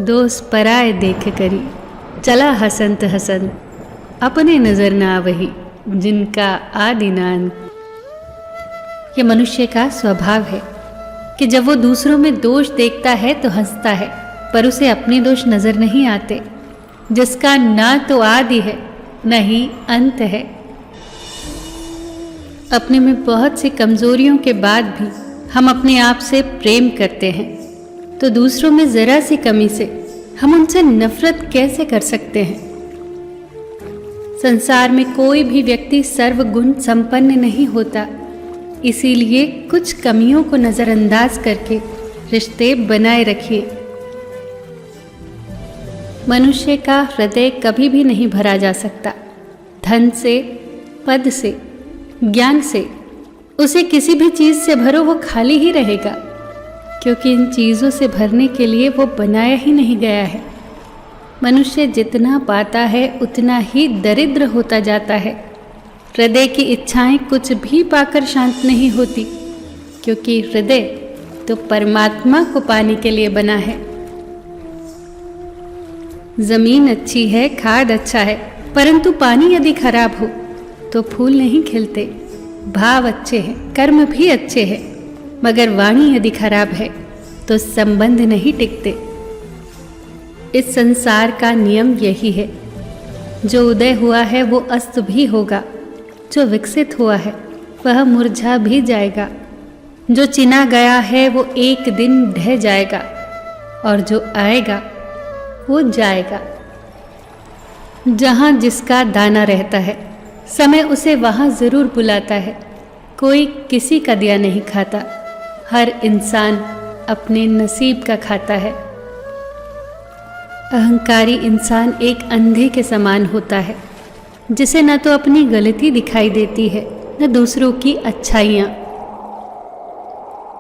दोस्त पराए देख करी, चला हसंत हसंत, अपने नजर ना वही जिनका आदि ना अंत। ये मनुष्य का स्वभाव है कि जब वो दूसरों में दोष देखता है तो हंसता है, पर उसे अपने दोष नजर नहीं आते, जिसका ना तो आदि है न ही अंत है। अपने में बहुत सी कमजोरियों के बाद भी हम अपने आप से प्रेम करते हैं, तो दूसरों में जरा सी कमी से हम उनसे नफरत कैसे कर सकते हैं। संसार में कोई भी व्यक्ति सर्वगुण संपन्न नहीं होता, इसीलिए कुछ कमियों को नजरअंदाज करके रिश्ते बनाए रखिए। मनुष्य का हृदय कभी भी नहीं भरा जा सकता, धन से, पद से, ज्ञान से। उसे किसी भी चीज से भरो वो खाली ही रहेगा, क्योंकि इन चीजों से भरने के लिए वो बनाया ही नहीं गया है। मनुष्य जितना पाता है उतना ही दरिद्र होता जाता है। हृदय की इच्छाएं कुछ भी पाकर शांत नहीं होती, क्योंकि हृदय तो परमात्मा को पाने के लिए बना है। जमीन अच्छी है, खाद अच्छा है, परंतु पानी यदि खराब हो तो फूल नहीं खिलते। भाव अच्छे हैं, कर्म भी अच्छे हैं, मगर वाणी यदि खराब है तो संबंध नहीं टिकते। इस संसार का नियम यही है, जो उदय हुआ है वो अस्त भी होगा, जो विकसित हुआ है वह मुरझा भी जाएगा, जो चिना गया है वो एक दिन ढह जाएगा, और जो आएगा वो जाएगा। जहाँ जिसका दाना रहता है, समय उसे वहाँ जरूर बुलाता है। कोई किसी का दिया नहीं खाता, हर इंसान अपने नसीब का खाता है। अहंकारी इंसान एक अंधे के समान होता है, जिसे न तो अपनी गलती दिखाई देती है न दूसरों की अच्छाइयाँ।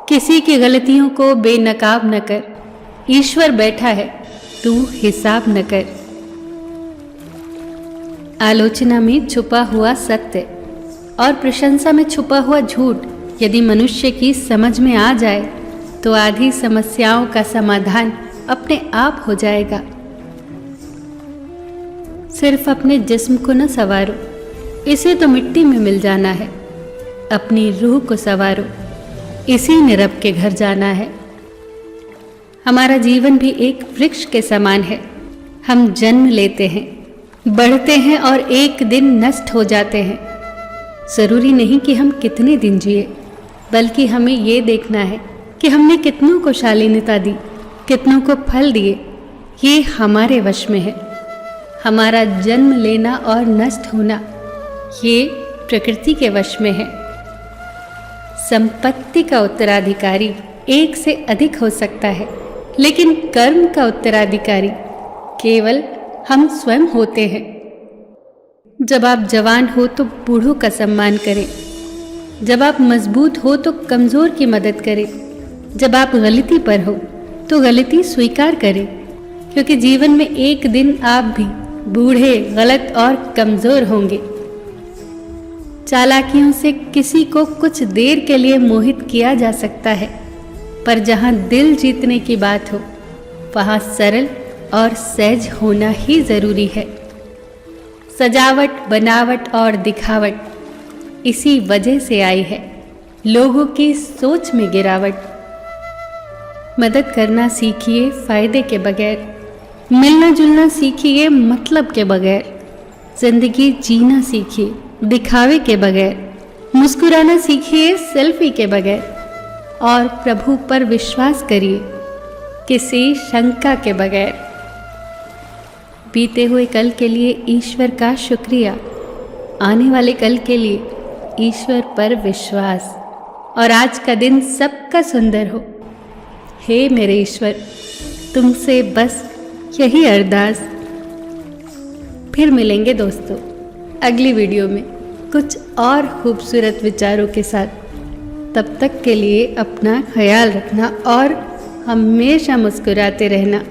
किसी की गलतियों को बेनकाब न कर, ईश्वर बैठा है, तू हिसाब न कर। आलोचना में छुपा हुआ सत्य और प्रशंसा में छुपा हुआ झूठ यदि मनुष्य की समझ में आ जाए तो आधी समस्याओं का समाधान अपने आप हो जाएगा। सिर्फ अपने जिस्म को न संवारो, इसे तो मिट्टी में मिल जाना है। अपनी रूह को संवारो, इसी ने रब के घर जाना है। हमारा जीवन भी एक वृक्ष के समान है। हम जन्म लेते हैं, बढ़ते हैं और एक दिन नष्ट हो जाते हैं। जरूरी नहीं कि हम कितने दिन जिए, बल्कि हमें ये देखना है कि हमने कितनों को शालीनता दी, कितनों को फल दिए। ये हमारे वश में है। हमारा जन्म लेना और नष्ट होना ये प्रकृति के वश में है। संपत्ति का उत्तराधिकारी एक से अधिक हो सकता है, लेकिन कर्म का उत्तराधिकारी केवल हम स्वयं होते हैं। जब आप जवान हो तो बूढ़ों का सम्मान करें, जब आप मजबूत हो तो कमजोर की मदद करें, जब आप गलती पर हो तो गलती स्वीकार करें, क्योंकि जीवन में एक दिन आप भी बूढ़े, गलत और कमजोर होंगे। चालाकियों से किसी को कुछ देर के लिए मोहित किया जा सकता है, पर जहां दिल जीतने की बात हो वहां सरल और सहज होना ही जरूरी है। सजावट, बनावट और दिखावट इसी वजह से आई है, लोगों की सोच में गिरावट। मदद करना सीखिए फायदे के बगैर, मिलना जुलना सीखिए मतलब के बगैर, जिंदगी जीना सीखिए दिखावे के बगैर, मुस्कुराना सीखिए सेल्फी के बगैर, और प्रभु पर विश्वास करिए किसी शंका के बगैर। बीते हुए कल के लिए ईश्वर का शुक्रिया, आने वाले कल के लिए ईश्वर पर विश्वास, और आज का दिन सबका सुंदर हो। हे मेरे ईश्वर, तुमसे बस यही अरदास। फिर मिलेंगे दोस्तों अगली वीडियो में कुछ और खूबसूरत विचारों के साथ। तब तक के लिए अपना ख्याल रखना और हमेशा मुस्कुराते रहना।